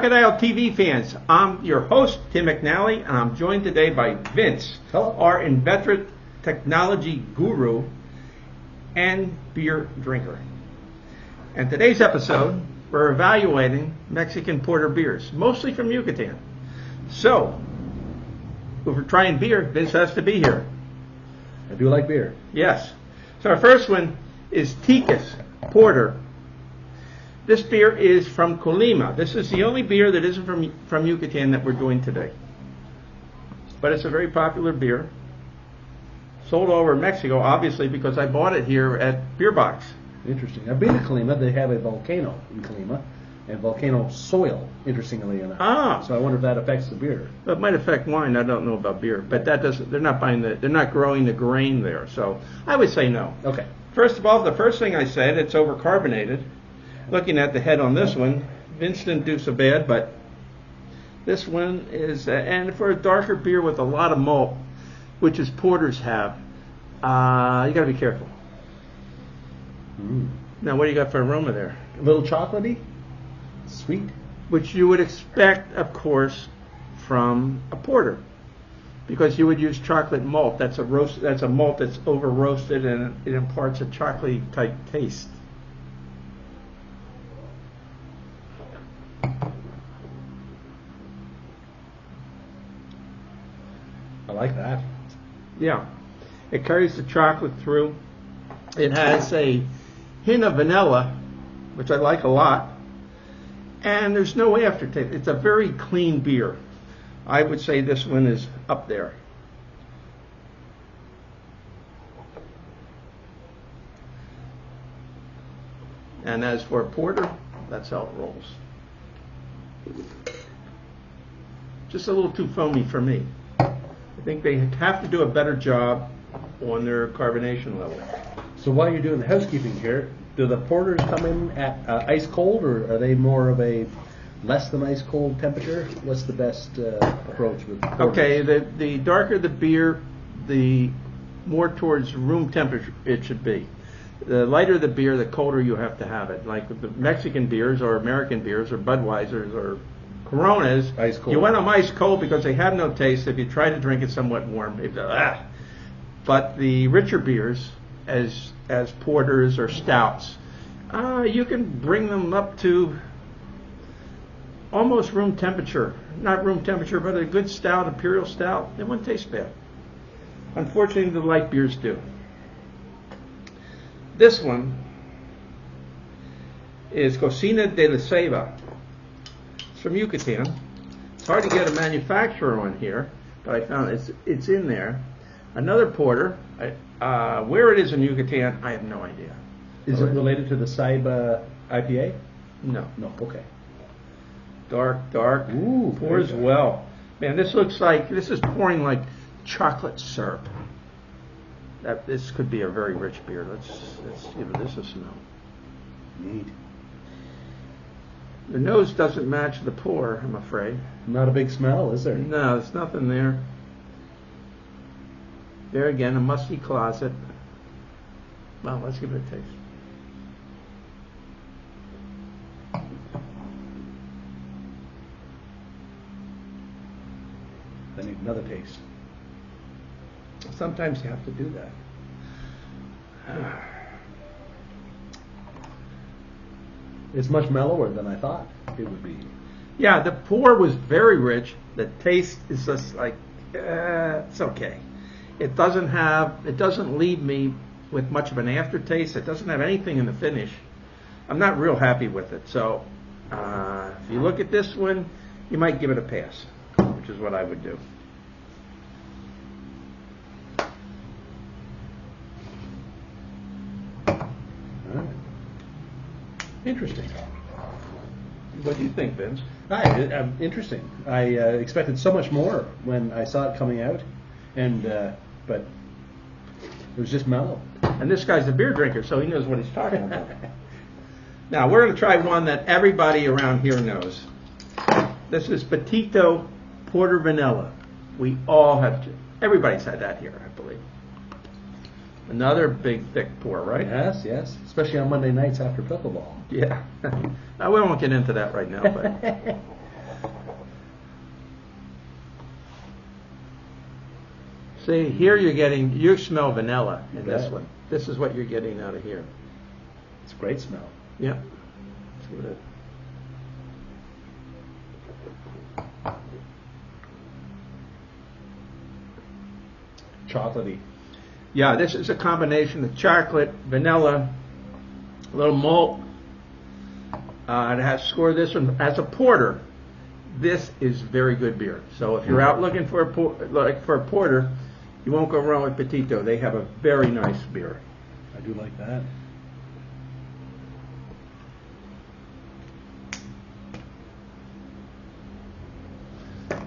Crocodile TV fans, I'm your host, Tim McNally, and I'm joined today by Vince, Hello. our inveterate technology guru and beer drinker. And today's episode, we're evaluating Mexican porter beers, mostly from Yucatan. So, if we're trying beer, Vince has to be here. I do like beer. Yes. So our first one is Ticas Porter. This beer is from Colima. This is the only beer that isn't from Yucatan that we're doing today. But it's a very popular beer. Sold all over Mexico, obviously, because I bought it here at Beer Box. Interesting. I've been to Colima. They have a volcano in Colima, and volcano soil, interestingly enough. Ah. So I wonder if that affects the beer. It might affect wine. I don't know about beer, but that doesn't. They're not buying they're not growing the grain there. So I would say no. Okay. First of all, the first thing I said, it's overcarbonated. Looking at the head on this one, Vince didn't do so bad, but this one is, and for a darker beer with a lot of malt, which is porters have, you got to be careful. Now, what do you got for aroma there? A little chocolatey, sweet. Which you would expect, of course, from a porter, because you would use chocolate malt. That's a malt that's over roasted, and it imparts a chocolatey type taste. I like that. Yeah, it carries the chocolate through. It has a hint of vanilla, which I like a lot, and there's no aftertaste. It's a very clean beer. I would say this one is up there. And as for porter, that's how it rolls. Just a little too foamy for me. I think they have to do a better job on their carbonation level. So while you're doing the housekeeping here, do the porters come in at ice cold, or are they more of a less than ice cold temperature? What's the best approach with porters? Okay, the darker the beer, the more towards room temperature it should be. The lighter the beer, the colder you have to have it. Like with the Mexican beers or American beers or Budweisers or Coronas, Ice cold. you want them ice cold because they have no taste. If you try to drink it somewhat warm, But the richer beers, as porters or stouts, you can bring them up to almost room temperature. Not room temperature, but a good stout, imperial stout, it wouldn't taste bad. Unfortunately, the light beers do. This one is Cocina de la Ceiba. It's from Yucatan. It's hard to get a manufacturer on here, but I found it's in there. Another porter. Where it is in Yucatan, I have no idea. Is it related to the Ceiba IPA? No. No. Okay. Dark. Ooh, Pours very well. Man, this is pouring like chocolate syrup. This could be a very rich beer. Let's give this a smell. Neat. The nose doesn't match the pour, I'm afraid. Not a big smell, is there? No, there's nothing there. There again, a musty closet. Well, let's give it a taste. I need another taste. Sometimes you have to do that. It's much mellower than I thought it would be. Yeah, the pour was very rich. The taste is just like, it's okay. It doesn't leave me with much of an aftertaste. It doesn't have anything in the finish. I'm not real happy with it. So, if you look at this one, you might give it a pass, which is what I would do. Interesting. What do you think, Vince? Interesting. I expected so much more when I saw it coming out, and but it was just mellow. And this guy's a beer drinker, so he knows what he's talking about. Now, we're going to try one that everybody around here knows. This is Petito Porter Vanilla. We all have, everybody's had that here, I believe. Another big, thick pour, right? Yes, yes. Especially on Monday nights after pickleball. Yeah. Now, we won't get into that right now, but See, here you smell vanilla in this Right. one. This is what you're getting out of here. It's a great smell. Yep. See what it- Chocolatey. Yeah, this is a combination of chocolate, vanilla, a little malt. It has scored this one as a porter. This is very good beer. So if you're out looking for a porter, you won't go wrong with Petito. They have a very nice beer. I do like that.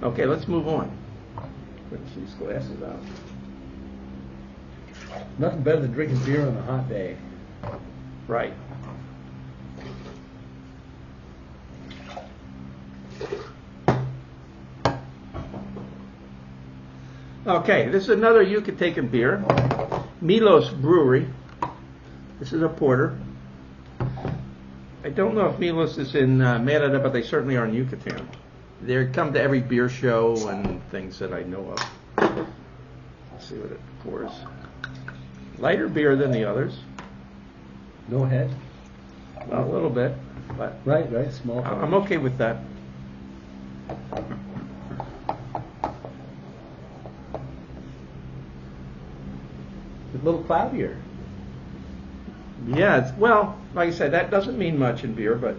Okay, let's move on. Put these glasses out. Nothing better than drinking beer on a hot day. Right. Okay, this is another Yucatecan beer. Milos Brewery. This is a porter. I don't know if Milos is in Merida, but they certainly are in Yucatan. They come to every beer show and things that I know of. Let's see what it pours. Lighter beer than the others. No head. Well, a little bit, but Right, small. I'm okay with that. A little cloudier. Yeah, well, like I said, that doesn't mean much in beer, but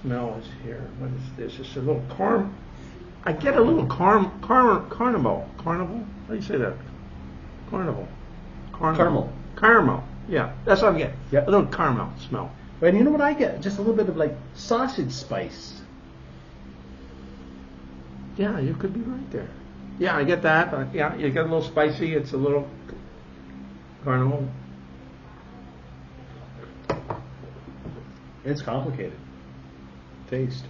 smell is here. What is this? It's a little I get a little carnival. Carnival? How do you say that? Carnival. Caramel. Yeah, that's what I'm getting. Yep. A little caramel smell. And you know what I get? Just a little bit of like sausage spice. Yeah, you could be right there. Yeah, I get that. Yeah, you get a little spicy. It's a little carnival. It's complicated. Taste.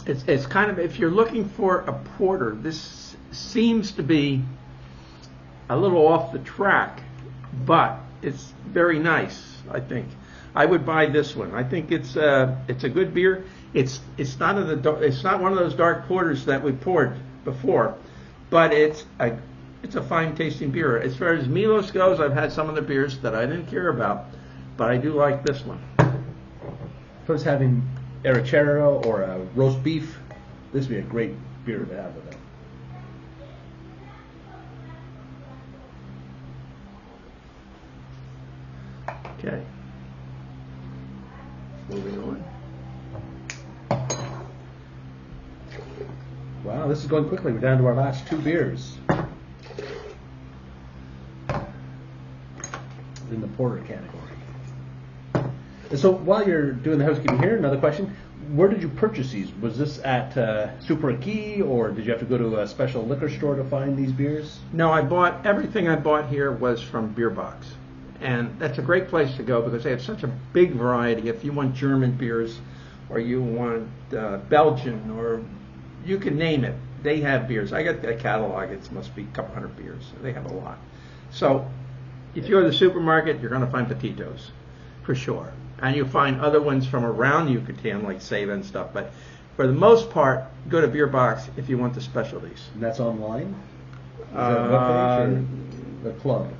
It's kind of, if you're looking for a porter, this seems to be a little off the track, but it's very nice, I think. I would buy this one. I think it's a good beer. It's not one of those dark porters that we poured before, but it's a fine tasting beer. As far as Milos goes, I've had some of the beers that I didn't care about, but I do like this one. If I was having arrachera or a roast beef, this would be a great beer to have with it. Okay. Moving on. Wow, this is going quickly. We're down to our last two beers in the porter category. And so while you're doing the housekeeping here, another question. Where did you purchase these? Was this at Super Key, or did you have to go to a special liquor store to find these beers? No, everything I bought here was from Beer Box. And that's a great place to go because they have such a big variety. If you want German beers or you want Belgian or you can name it, they have beers. I got the catalog. It must be a couple hundred beers. They have a lot. So if you go to the supermarket, you're going to find Petitos for sure. And you'll find other ones from around Yucatan like Ceiba and stuff. But for the most part, go to Beer Box if you want the specialties. And that's online? Is that webpage or the club?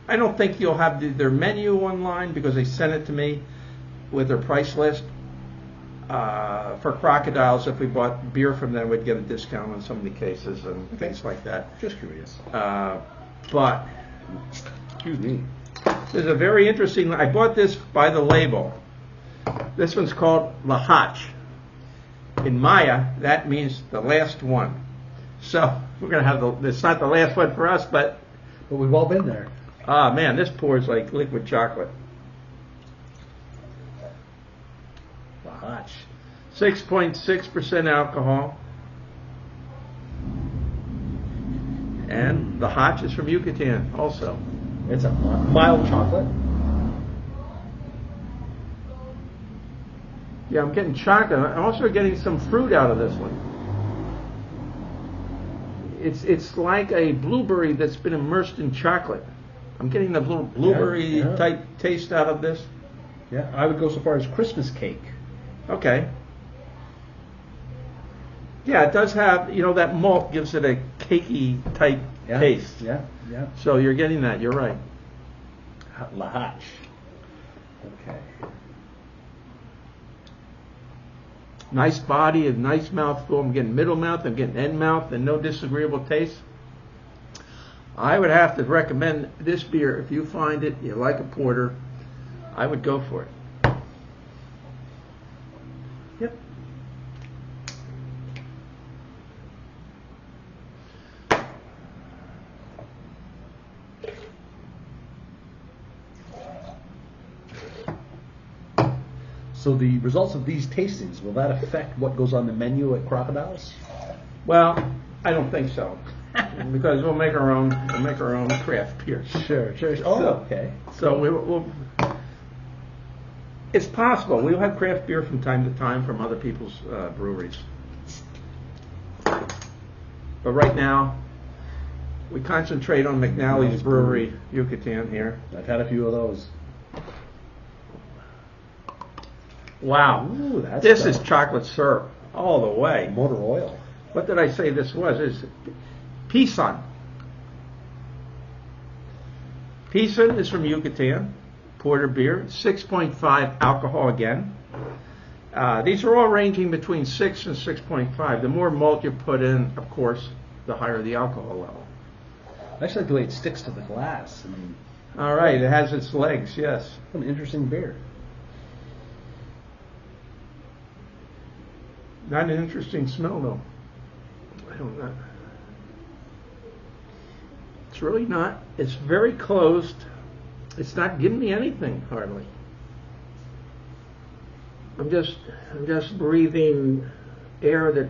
I don't think you'll have their menu online because they sent it to me with their price list. For Crocodiles, if we bought beer from them, we'd get a discount on some of the cases and things like that. Just curious. But Excuse me. there's a very interesting. I bought this by the label. This one's called Lahach. In Maya, that means the last one. So we're gonna have it's not the last one for us, but we've all been there. man, this pours like liquid chocolate. Lahach. 6.6% alcohol. And the Hotch is from Yucatan also. It's a mild chocolate. Yeah, I'm getting chocolate. I'm also getting some fruit out of this one. It's like a blueberry that's been immersed in chocolate. I'm getting a little blueberry type taste out of this. Yeah, I would go so far as Christmas cake. Okay. Yeah, it does have, that malt gives it a cakey type taste. Yeah, yeah. So you're getting that, you're right. La Hache. Okay. Nice body, a nice mouthful. I'm getting middle mouth, I'm getting end mouth, and no disagreeable taste. I would have to recommend this beer. If you find it, you like a porter, I would go for it. Yep. So the results of these tastings, will that affect what goes on the menu at Crocodiles? Well, I don't think so. Because we'll make our own craft beer. Sure. Oh, okay. So we'll it's possible. We'll have craft beer from time to time from other people's breweries. But right now, we concentrate on McNally's Brewery, Yucatan here. I've had a few of those. Wow. Ooh, this is chocolate syrup all the way. Motor oil. What did I say this was? It's Pisan. Pisan is from Yucatan. Porter beer. 6.5 alcohol again. These are all ranging between 6 and 6.5. The more malt you put in, of course, the higher the alcohol level. I actually like the way it sticks to the glass. All right, it has its legs, yes. An interesting beer. Not an interesting smell, though. I don't know. It's really not. It's very closed. It's not giving me anything, hardly. I'm just breathing air that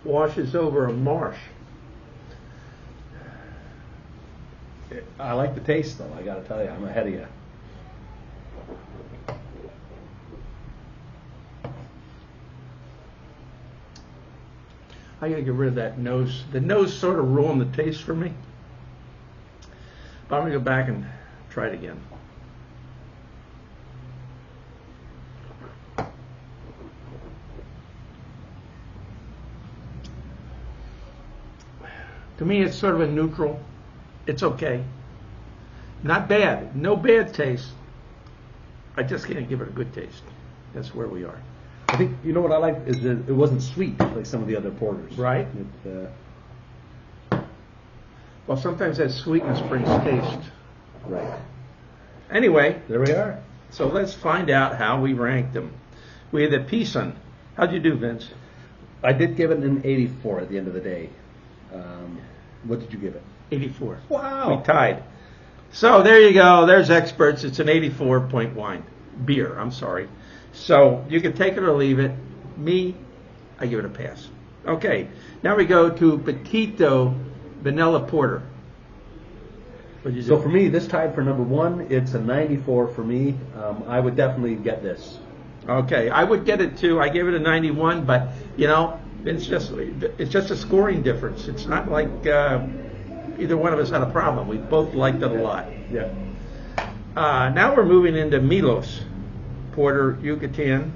washes over a marsh. I like the taste, though. I got to tell you, I'm ahead of you. I got to get rid of that nose. The nose sort of ruined the taste for me. But I'm going to go back and try it again. To me, it's sort of a neutral. It's okay. Not bad. No bad taste. I just can't give it a good taste. That's where we are. I think, you know what I like is that it wasn't sweet like some of the other porters. Right. Well, sometimes that sweetness brings taste. Right. Anyway, there we are. So let's find out how we ranked them. We had the Pisan. How'd you do, Vince? I did give it an 84 at the end of the day. What did you give it? 84. Wow. We tied. So there you go. There's experts. It's an 84 point wine. Beer, I'm sorry. So you can take it or leave it. Me, I give it a pass. Okay. Now we go to Petito Vanilla Porter. What'd you do? So for me, this tied for number one. It's a 94 for me. I would definitely get this. Okay. I would get it too. I gave it a 91, but, it's just a scoring difference. It's not like either one of us had a problem. We both liked it a lot. Yeah. Now we're moving into Milos Porter Yucatan.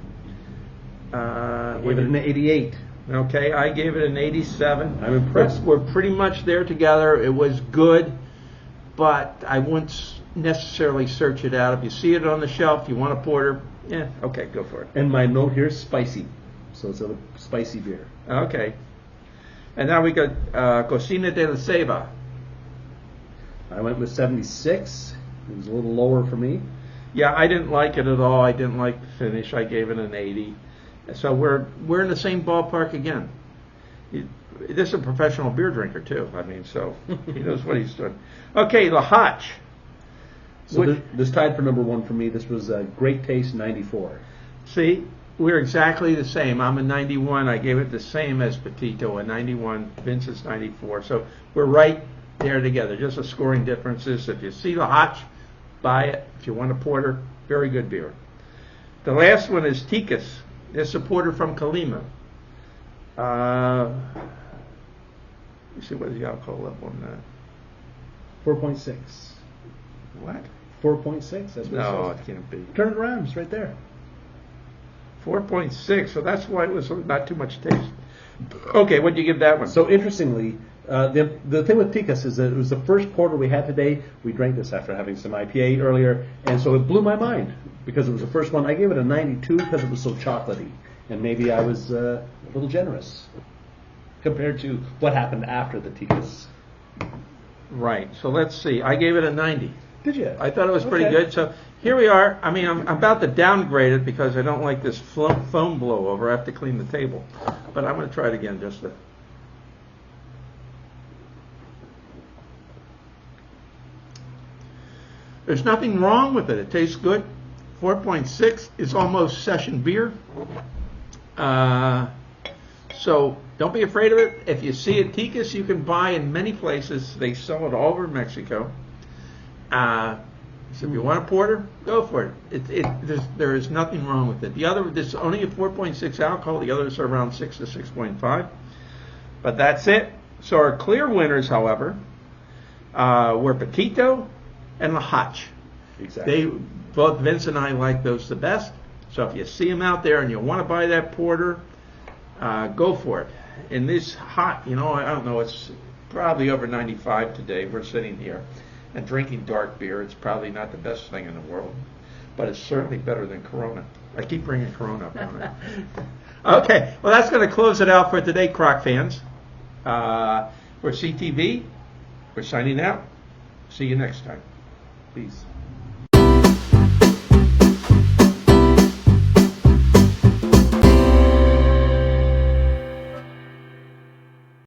Gave it an 88. Okay, I gave it an 87. I'm impressed. We're pretty much there together. It was good, but I wouldn't necessarily search it out. If you see it on the shelf, you want a porter, okay, go for it. And my note here is spicy. So it's a spicy beer. Okay. And now we got Cocina de la Ceiba. I went with 76. It was a little lower for me. Yeah, I didn't like it at all. I didn't like the finish. I gave it an 80. So we're in the same ballpark again. This is a professional beer drinker too. So he knows what he's doing. Okay, La Hache. So this tied for number one for me. This was a great taste, 94. See, we're exactly the same. I'm a 91. I gave it the same as Petito, a 91. Vince is 94. So we're right there together. Just a scoring differences. If you see La Hache, buy it. If you want a porter, very good beer. The last one is Ticas. This is a porter from Colima. You see, what is the alcohol level on that? 4.6. What? 4.6? That's what No, it says. it can't be. Turn it around. It's right there. 4.6. So that's why it was not too much taste. Okay, what do you give that one? So interestingly, the thing with Ticas is that it was the first porter we had today. We drank this after having some IPA earlier, and so it blew my mind because it was the first one. I gave it a 92 because it was so chocolatey, and maybe I was a little generous compared to what happened after the Ticas. Right. So let's see. I gave it a 90. Did you? I thought it was pretty Okay. good. So here we are. I mean, I'm about to downgrade it because I don't like this foam blow over. I have to clean the table. But I'm going to try it again just to. There's nothing wrong with it. It tastes good. 4.6 is almost session beer. So don't be afraid of it. If you see a Ticas, you can buy in many places. They sell it all over Mexico. So if you want a porter, go for it. There is nothing wrong with it. The other, there's only a 4.6 alcohol. The others are around 6 to 6.5. But that's it. So our clear winners, however, were Petito and La Hutch. Exactly. Both Vince and I like those the best. So if you see them out there and you want to buy that porter, go for it. In this hot, I don't know, it's probably over 95 today. We're sitting here and drinking dark beer. It's probably not the best thing in the world, but it's certainly better than Corona. I keep bringing Corona up on it. Okay, well, that's going to close it out for today, Croc fans. For CTV, we're signing out. See you next time. Peace.